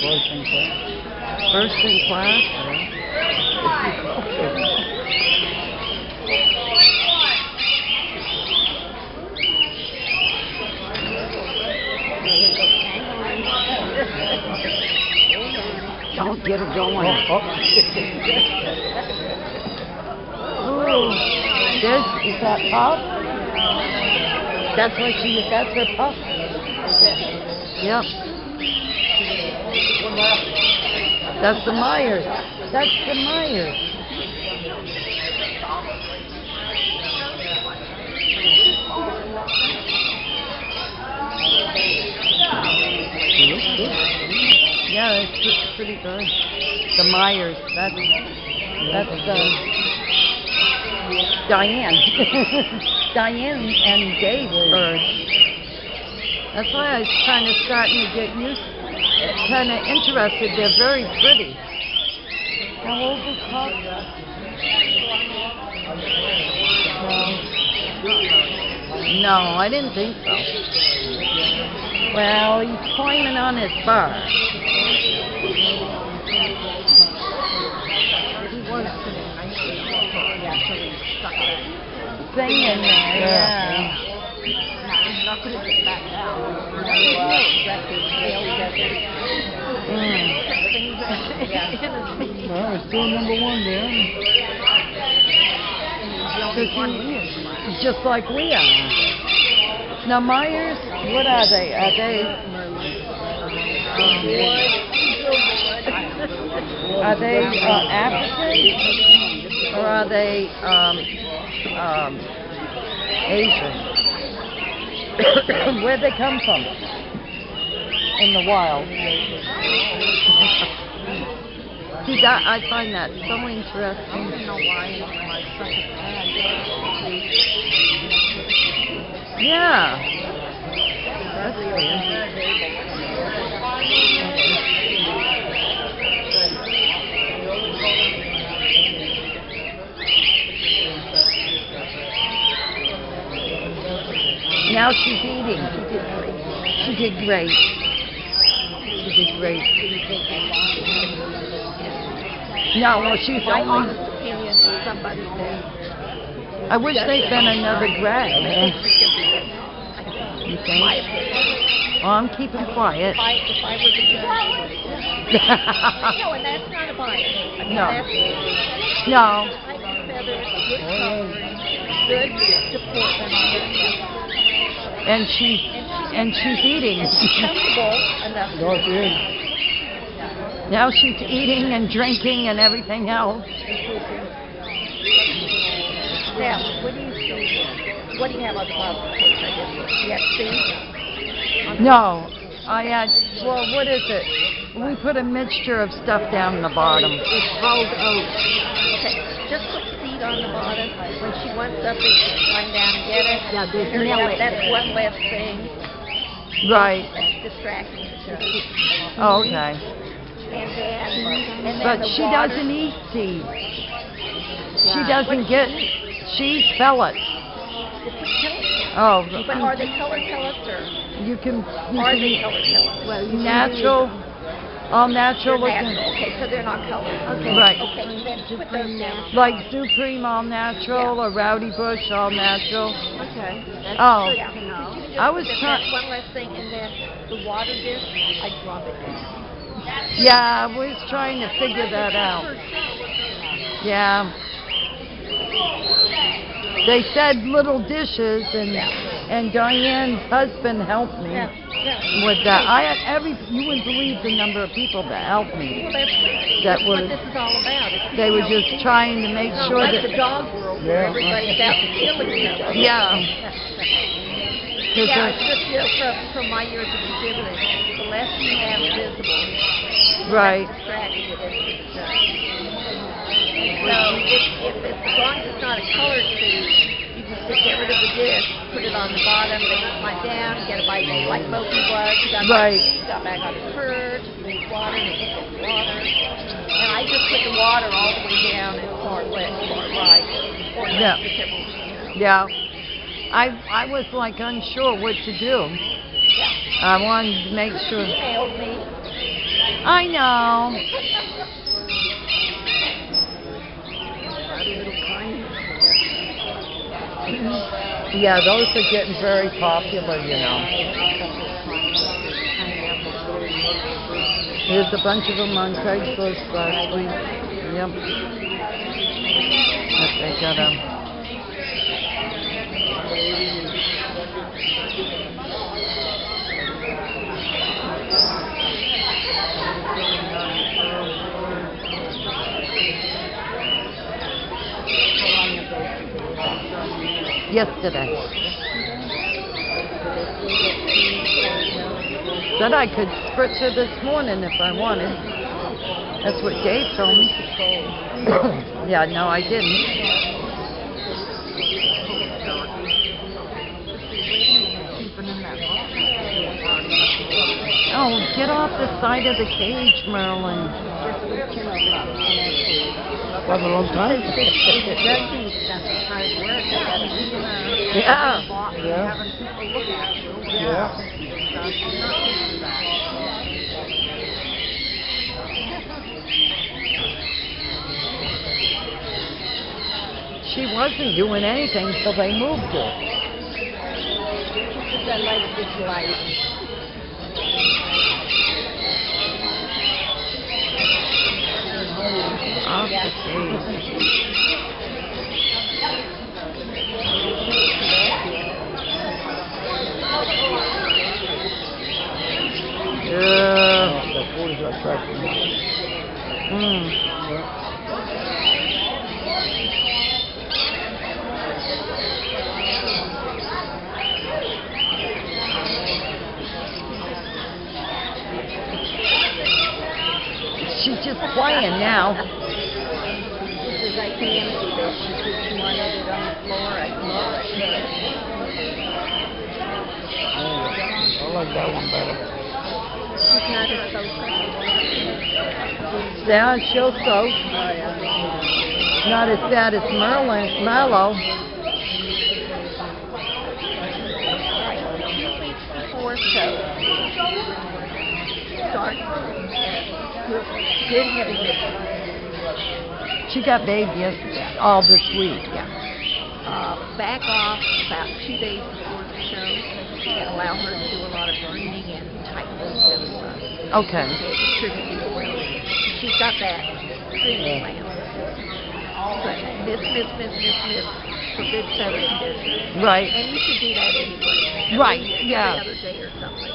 first in class. First in class? Don't get her going. Ooh, is that Puff? That's what that's her Puff? Yep. That's the Myers. That's the Myers. Yeah, it's pretty good. The Myers. That's Diane. Diane and Dave birds. That's why I was kind of starting to get kind of interested. They're very pretty. How old is Puff? No, I didn't think so. Well, he's climbing on his bar. He was singing there, yeah. He's not going to get back down. Well, it's still number one there. Just like we are. Now Myers, what are they? Are they African or are they Asian? Where'd they come from? In the wild. See, I find that so interesting. I don't know why my second tag. Yeah. That's weird. Now she's eating. She did great. She did great. No, well, she's only... I wish they'd been another grad. You think? Well, I'm keeping quiet. If I were the judge. No, and that's not a bias. No. No. Feathers, good coloring, good deportment on her. And she's eating. She's comfortable enough. No, she is. Now she's eating and drinking and everything else. Now, what do you see? What do you have on the bottom of the page? I guess you have seeds? No, I had, well, what is it? We put a mixture of stuff down the bottom. It's rolled oats. Okay, just put seed on the bottom. When she wants something, she'll climb down and get it. Yeah, that's one less thing. Right. That's distracting. Oh, okay. And then But the she water. doesn't eat seeds. Yeah. She doesn't get, she eats pellets. Oh. But are they color pellets or You can are they color pellets? Well, natural, all natural they're looking. natural. Okay, so they're not colored. Okay. Right. Okay, then put those down. Like Supreme all natural or Rowdy Bush all natural. Okay. Oh. Yeah. I was trying. One last thing, and then the water dish, I drop it down. Yeah, I was trying to figure that out. Yeah. They said little dishes, and Diane's husband helped me with that. I had you wouldn't believe the number of people that helped me. That What were this is all about. they were just trying to make sure Like that the dog world, where everybody's out killing each other. yeah. Yeah, it's just from my years of exhibiting, the less you have visible, Right. distracting it is. So if as long as it's not a colored food, you can just get rid of the dish, put it on the bottom, let it slide down, get a bite like Moki was. He got back on the perch, made water, and he took the water. And I just put the water all the way down and far left, far right, or left, whichever, Yeah. I was like unsure what to do. Yeah. I wanted to make sure. Emailed me. I know. Yeah, those are getting very popular, you know. There's a bunch of them on Craigslist last week. Yep. But they got yesterday. Said I could spritz her this morning if I wanted. That's what Dave told me. Yeah, no, I didn't. Oh, get off the side of the cage, Merlin. That's a long time. Yeah. Yeah. She wasn't doing anything till they moved her. Off the cage. Yeah. She's just playing now. Because I can empty this. She wanted it on the floor. I like that one better. She's not a soaker. Yeah, she'll soak. Not as bad as Marlowe. Right. 2 weeks before soak. Start. Good heavy lifting. She got bathed yesterday, all this week. Yeah. Back off about 2 days before the show and allow her to do a lot of breathing and tightening and Okay. distributing the weight. She's got that treatment plan. But miss for good feather conditioning. Right. And you should do that anyway. Right, Every yeah. other day or something.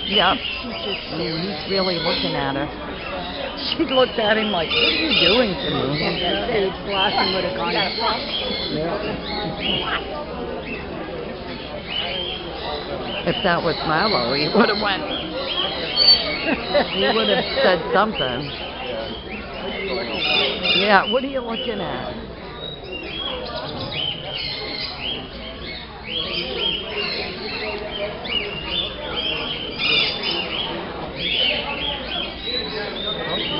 Yep. He's really looking at her. She looked at him like, what are you doing to me? It's Blossom would have gone. If that was Marlowe, he would have went. He would have said something. Yeah, what are you looking at?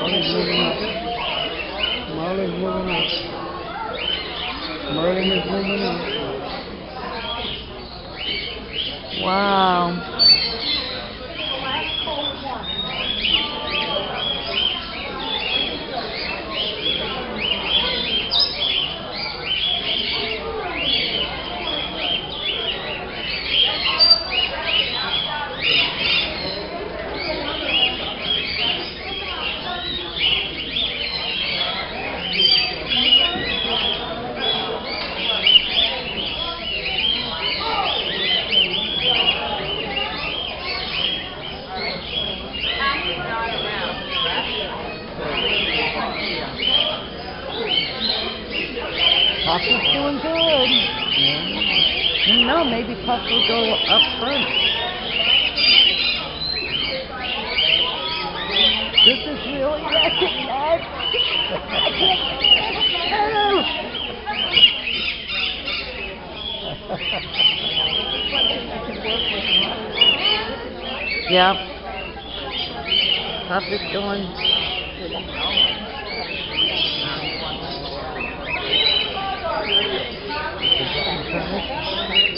Merlin's moving up. Merlin is moving up. Wow. Puff's doing good. No, maybe Puff will go up front. This is really wrecking that. Yeah. Puff is going.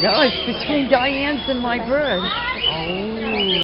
No, it's between Diane's and my bird. Oh.